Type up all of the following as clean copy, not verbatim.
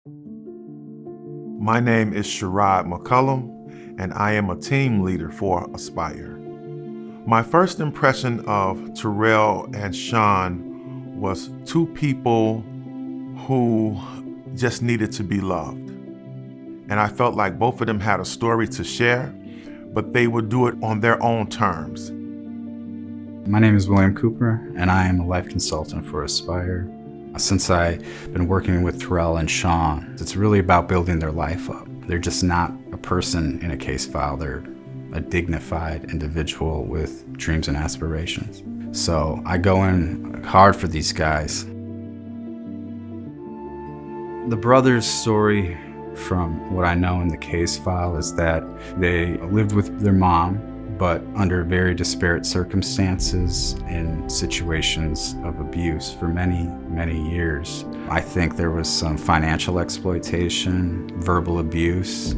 My name is Sherrod McCullum, and I am a team leader for Aspire. My first impression of Terrell and Shaun was two people who just needed to be loved. And I felt like both of them had a story to share, but they would do it on their own terms. My name is William Cooper, and I am a life consultant for Aspire. Since I've been working with Terrell and Shaun, it's really about building their life up. They're just not a person in a case file. They're a dignified individual with dreams and aspirations. So I go in hard for these guys. The brothers' story, from what I know in the case file, is that they lived with their mom, but under very disparate circumstances in situations of abuse for many, many years. I think there was some financial exploitation, verbal abuse.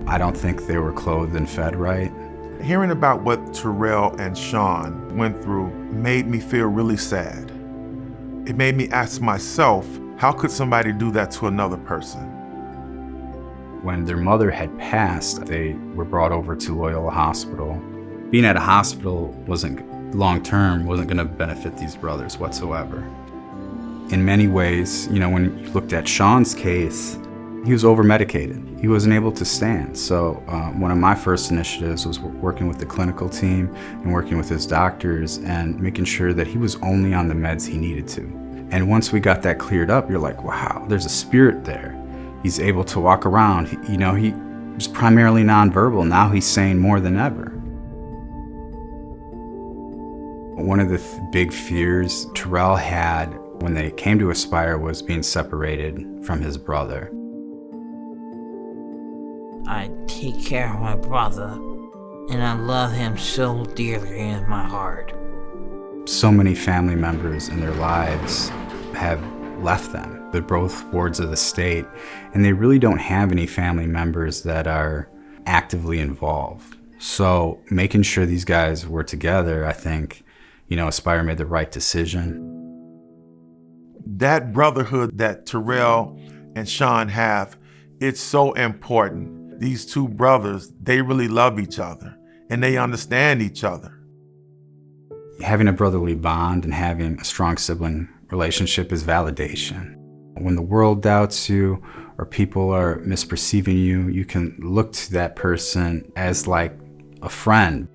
I don't think they were clothed and fed right. Hearing about what Terrell and Shaun went through made me feel really sad. It made me ask myself, how could somebody do that to another person? When their mother had passed, they were brought over to Loyola Hospital. Being at a hospital long-term wasn't going to benefit these brothers whatsoever. In many ways, when you looked at Shaun's case, he was over-medicated. He wasn't able to stand. So one of my first initiatives was working with the clinical team and working with his doctors and making sure that he was only on the meds he needed to. And once we got that cleared up, you're like, wow, there's a spirit there. He's able to walk around. He was primarily nonverbal. Now he's saying more than ever. One of the big fears Terrell had when they came to Aspire was being separated from his brother. I take care of my brother, and I love him so dearly in my heart. So many family members in their lives have left them. They're both wards of the state, and they really don't have any family members that are actively involved. So making sure these guys were together, I think, Aspire made the right decision. That brotherhood that Terrell and Shaun have, it's so important. These two brothers, they really love each other, and they understand each other. Having a brotherly bond and having a strong sibling relationship is validation. When the world doubts you or people are misperceiving you, you can look to that person as like a friend.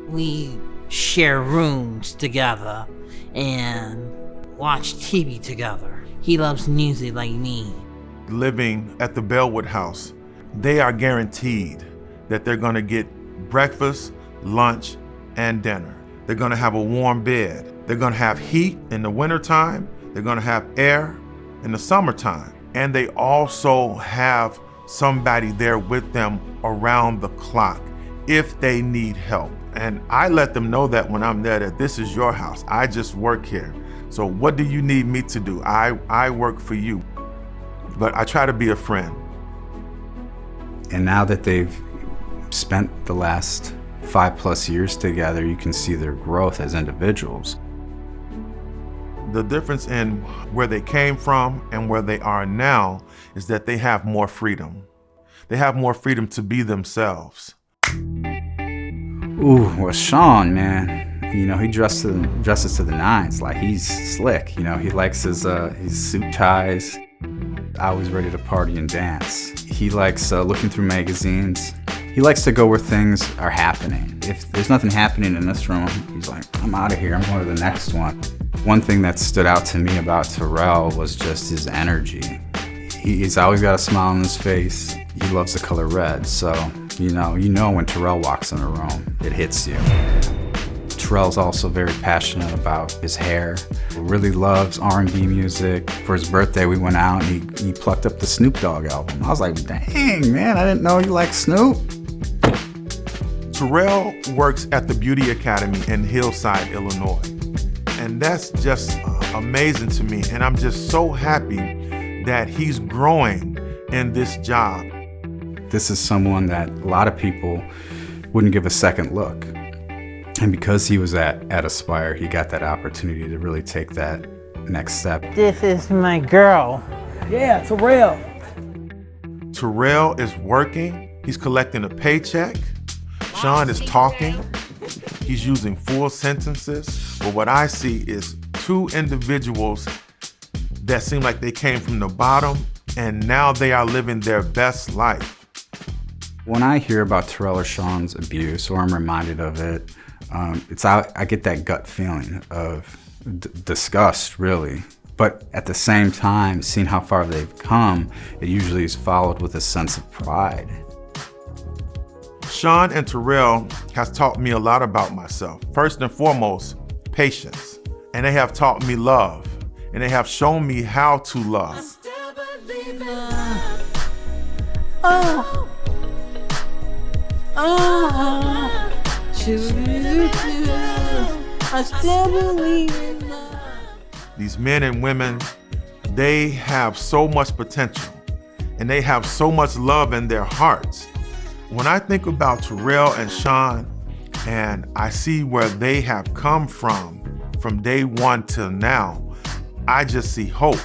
We share rooms together and watch TV together. He loves music like me. Living at the Bellwood house, they are guaranteed that they're going to get breakfast, lunch, and dinner. They're going to have a warm bed. They're going to have heat in the wintertime. They're going to have air in the summertime. And they also have somebody there with them around the clock if they need help. And I let them know that when I'm there, that this is your house. I just work here. So what do you need me to do? I work for you. But I try to be a friend. And now that they've spent the last 5+ years together, you can see their growth as individuals. The difference in where they came from and where they are now is that they have more freedom. They have more freedom to be themselves. Ooh, well, Shaun, man, he dresses to the nines. Like, he's slick. He likes his suit ties. Always ready to party and dance. He likes looking through magazines. He likes to go where things are happening. If there's nothing happening in this room, he's like, I'm out of here. I'm going to the next one. One thing that stood out to me about Terrell was just his energy. He's always got a smile on his face. He loves the color red. So, you know when Terrell walks in a room, it hits you. Terrell's also very passionate about his hair. Really loves R&B music. For his birthday, we went out and he plucked up the Snoop Dogg album. I was like, dang, man, I didn't know you liked Snoop. Terrell works at the Beauty Academy in Hillside, Illinois. And that's just amazing to me. And I'm just so happy that he's growing in this job. This is someone that a lot of people wouldn't give a second look. And because he was at Aspire, he got that opportunity to really take that next step. This is my girl. Yeah, Terrell. Terrell is working. He's collecting a paycheck. Shaun is talking. He's using full sentences. But what I see is two individuals that seem like they came from the bottom and now they are living their best life. When I hear about Terrell or Shaun's abuse, or I'm reminded of it, I get that gut feeling of disgust, really. But at the same time, seeing how far they've come, it usually is followed with a sense of pride. Shaun and Terrell has taught me a lot about myself. First and foremost, patience. And they have taught me love. And they have shown me how to love. I still believe in love. These men and women, they have so much potential and they have so much love in their hearts. When I think about Terrell and Shaun and I see where they have come from day one till now, I just see hope.